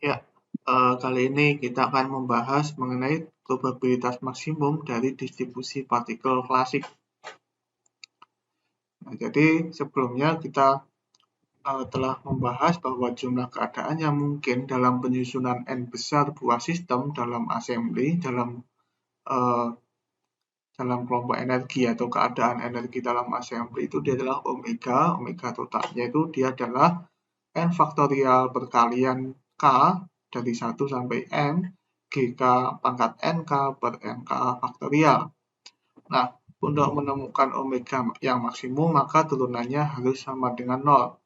Ya, kali ini kita akan membahas mengenai probabilitas maksimum dari distribusi partikel klasik. Nah, jadi sebelumnya kita telah membahas bahwa jumlah keadaan yang mungkin dalam penyusunan n besar buah sistem dalam assembly uh, dalam kelompok energi atau keadaan energi dalam assembly itu dia adalah omega totalnya itu dia adalah n faktorial perkalian k dari 1 sampai m GK pangkat NK per NK faktorial. Nah, untuk menemukan omega yang maksimum, maka turunannya harus sama dengan 0.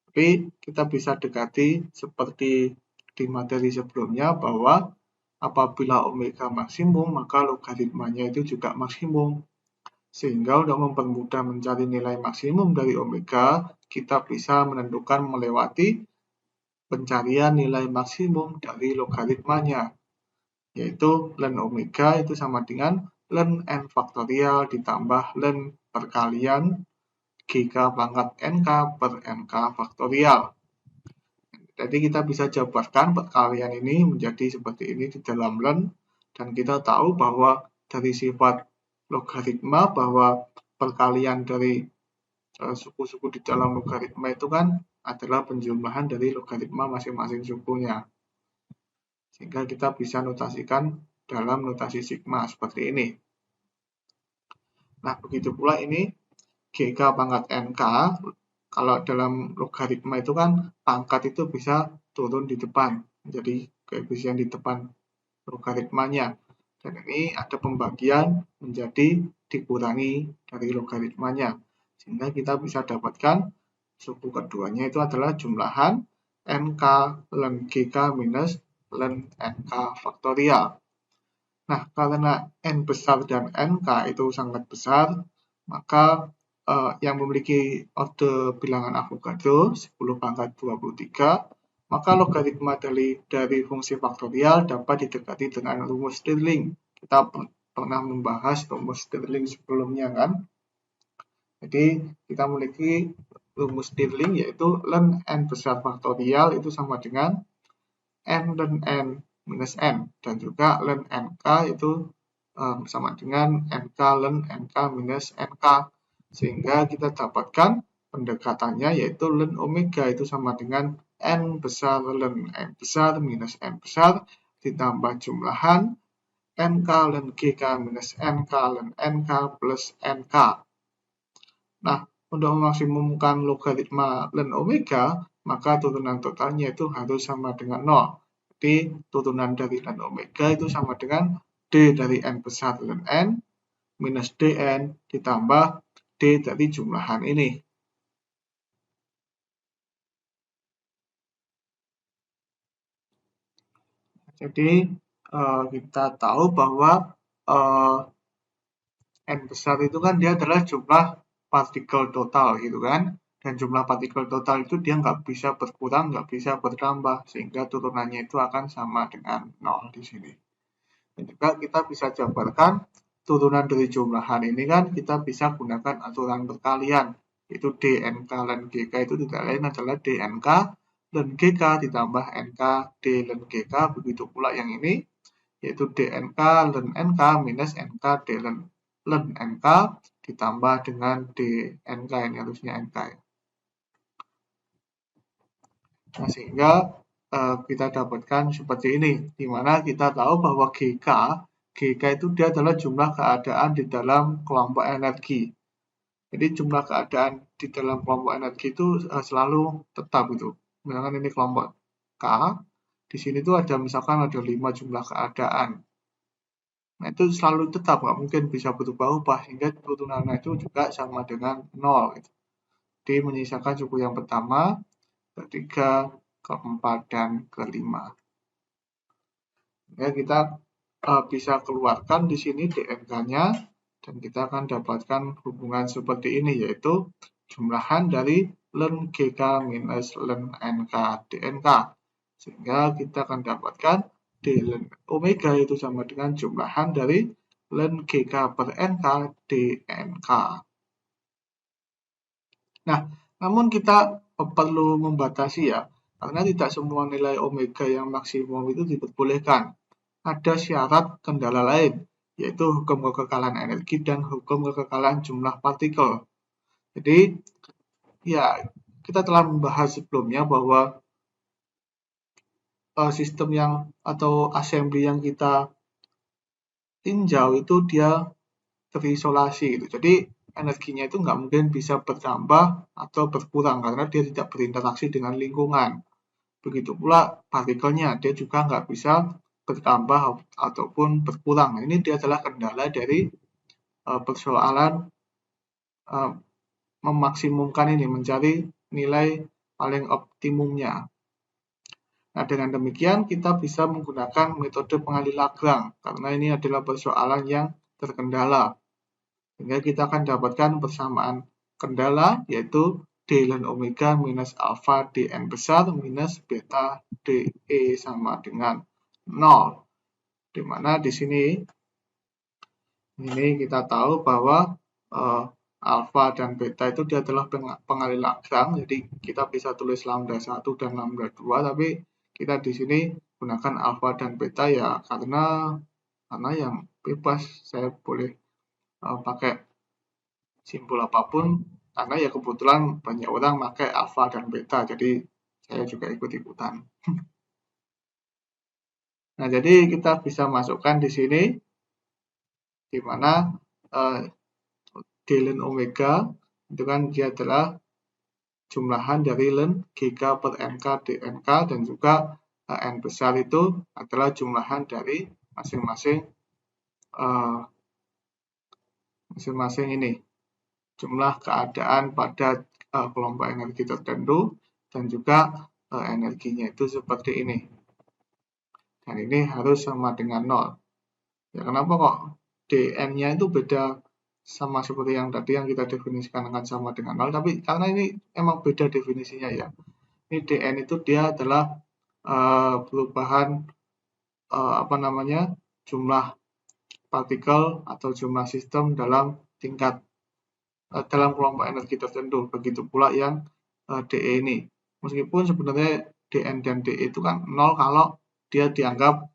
Tapi kita bisa dekati seperti di materi sebelumnya bahwa apabila omega maksimum, maka logaritmanya itu juga maksimum. Sehingga untuk mempermudah mencari nilai maksimum dari omega, kita bisa menentukan melewati pencarian nilai maksimum dari logaritmanya, yaitu ln omega itu sama dengan ln n faktorial ditambah ln perkalian GK pangkat NK per NK faktorial. Jadi kita bisa jabarkan perkalian ini menjadi seperti ini di dalam ln, dan kita tahu bahwa dari sifat logaritma bahwa perkalian dari suku-suku di dalam logaritma itu kan adalah penjumlahan dari logaritma masing-masing sukunya. Sehingga kita bisa notasikan dalam notasi sigma seperti ini. Nah, begitu pula ini GK pangkat NK, kalau dalam logaritma itu kan pangkat itu bisa turun di depan, jadi koefisien di depan logaritmanya. Dan ini ada pembagian menjadi dikurangi dari logaritmanya. Sehingga kita bisa dapatkan suku keduanya itu adalah jumlahan NK ln GK minus ln NK faktorial. Nah, karena N besar dan NK itu sangat besar, maka yang memiliki orde bilangan Avogadro 10 pangkat 23, maka logaritma dari fungsi faktorial dapat didekati dengan rumus Stirling. Kita pernah membahas rumus Stirling sebelumnya kan. Jadi kita memiliki rumus Stirling yaitu ln n besar faktorial itu sama dengan n ln n minus n, dan juga ln nk itu sama dengan nk ln nk minus nk, sehingga kita dapatkan pendekatannya yaitu ln omega itu sama dengan n besar ln n besar minus n besar ditambah jumlahan nk ln gk minus nk ln nk plus nk. Nah, untuk memaksimumkan logaritma ln omega, maka turunan totalnya itu harus sama dengan 0. Jadi turunan dari ln omega itu sama dengan d dari n besar ln n minus dn ditambah d dari jumlahan ini. Jadi kita tahu bahwa n besar itu kan dia adalah jumlah partikel total gitu kan. Dan jumlah partikel total itu dia nggak bisa berkurang, nggak bisa bertambah, sehingga turunannya itu akan sama dengan 0 di sini. Dan juga kita bisa jabarkan turunan dari jumlahan ini kan kita bisa gunakan aturan perkalian, yaitu dnk ln gk itu tidak lain adalah dnk ln gk ditambah nk d ln gk, begitu pula yang ini yaitu dnk ln nk minus nk d ln nk ditambah dengan dnk, ini harusnya nk ya. Nah, sehingga kita dapatkan seperti ini, di mana kita tahu bahwa GK itu dia adalah jumlah keadaan di dalam kelompok energi. Jadi jumlah keadaan di dalam kelompok energi itu selalu tetap itu. Misalkan ini kelompok K, di sini tuh ada misalkan ada 5 jumlah keadaan. Nah, itu selalu tetap, nggak mungkin bisa berubah-ubah, sehingga turunannya itu juga sama dengan 0. Gitu. Jadi menyisakan suku yang pertama, ketiga, keempat, dan kelima. Ya, kita bisa keluarkan di sini dnk-nya, dan kita akan dapatkan hubungan seperti ini, yaitu jumlahan dari ln gk minus ln nk dnk. Sehingga kita akan dapatkan d ln omega itu sama dengan jumlahan dari ln gk per nk dnk. Nah, namun kita perlu membatasi ya, Karena tidak semua nilai omega yang maksimum itu diperbolehkan. Ada syarat kendala lain, yaitu hukum kekekalan energi dan hukum kekekalan jumlah partikel. Jadi, ya, kita telah membahas sebelumnya bahwa sistem yang atau assembly yang kita tinjau itu dia terisolasi gitu. Jadi energinya itu nggak mungkin bisa bertambah atau berkurang karena dia tidak berinteraksi dengan lingkungan. Begitu pula partikelnya, dia juga nggak bisa bertambah ataupun berkurang. Ini dia adalah kendala dari persoalan memaksimumkan ini, mencari nilai paling optimumnya. Nah, dengan demikian kita bisa menggunakan metode pengalih Lagrange karena ini adalah persoalan yang terkendala. Sehingga kita akan dapatkan persamaan kendala yaitu D ln omega minus alfa dn besar minus beta dE sama dengan 0. Di mana di sini kita tahu bahwa alfa dan beta itu dia adalah pengalih Lagrange, jadi kita bisa tulis lambda 1 dan lambda 2, tapi kita di sini gunakan alfa dan beta ya karena yang bebas, saya boleh pakai simbol apapun karena ya kebetulan banyak orang pakai alfa dan beta, jadi saya juga ikut-ikutan. Nah, jadi kita bisa masukkan di sini di mana D ln omega itu kan dia adalah jumlahan dari ln GK per NK dNK dan juga N besar itu adalah jumlahan dari masing-masing ini jumlah keadaan pada kelompok energi tertentu dan juga energinya itu seperti ini. Dan ini harus sama dengan 0. Ya, kenapa kok dN-nya itu beda sama seperti yang tadi yang kita definisikan dengan sama dengan 0, tapi karena ini emang beda definisinya ya. Ini dN itu dia adalah perubahan jumlah partikel atau jumlah sistem dalam tingkat dalam kelompok energi tertentu. Begitu pula yang dE ini. Meskipun sebenarnya dN dan dE itu kan 0 kalau dia dianggap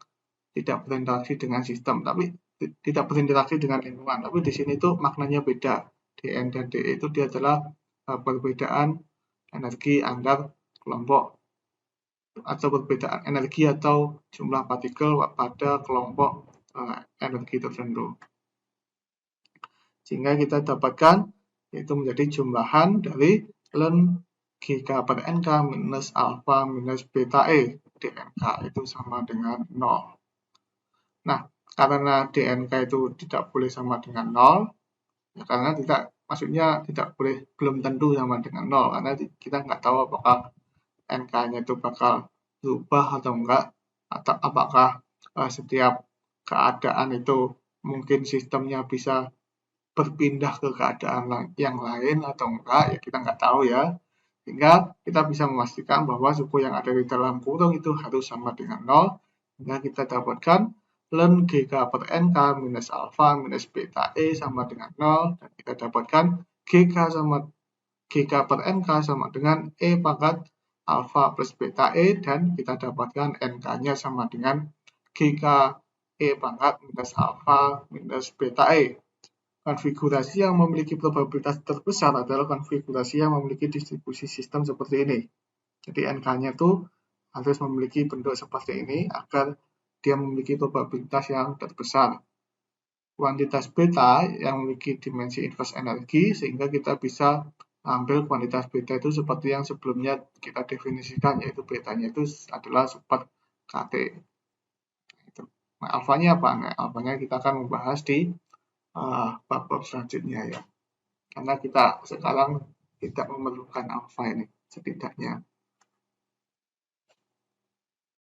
tidak berinteraksi dengan sistem, tapi tidak berinteraksi dengan lingkungan. Tapi di sini tuh maknanya beda. dN dan dE itu dia adalah perbedaan energi antar kelompok atau perbedaan energi atau jumlah partikel pada kelompok energi tertentu. Sehingga kita dapatkan yaitu menjadi jumlahan dari ln GK per NK minus alfa minus beta E dNK itu sama dengan 0. Nah, karena dNK itu tidak boleh sama dengan 0, ya karena maksudnya tidak boleh, belum tentu sama dengan 0, karena kita nggak tahu apakah NK-nya itu bakal berubah atau enggak, atau apakah setiap keadaan itu mungkin sistemnya bisa berpindah ke keadaan yang lain atau enggak, ya kita nggak tahu ya. Sehingga kita bisa memastikan bahwa suku yang ada di dalam kurung itu harus sama dengan 0, sehingga kita dapatkan ln GK per NK minus alfa minus beta E sama dengan 0, dan kita dapatkan GK per NK sama dengan E pangkat alfa plus beta E, dan kita dapatkan NK-nya sama dengan GK E pangkat minus alfa minus beta E. Konfigurasi yang memiliki probabilitas terbesar adalah konfigurasi yang memiliki distribusi sistem seperti ini. Jadi NK-nya itu harus memiliki bentuk seperti ini agar dia memiliki probabilitas yang terbesar. Kuantitas beta yang memiliki dimensi inverse energi, sehingga kita bisa ambil kuantitas beta itu seperti yang sebelumnya kita definisikan, yaitu betanya itu adalah super KT. Nah, alfanya apa? Nah, alfanya kita akan membahas di bab selanjutnya ya. Karena kita sekarang tidak memerlukan alfa ini setidaknya.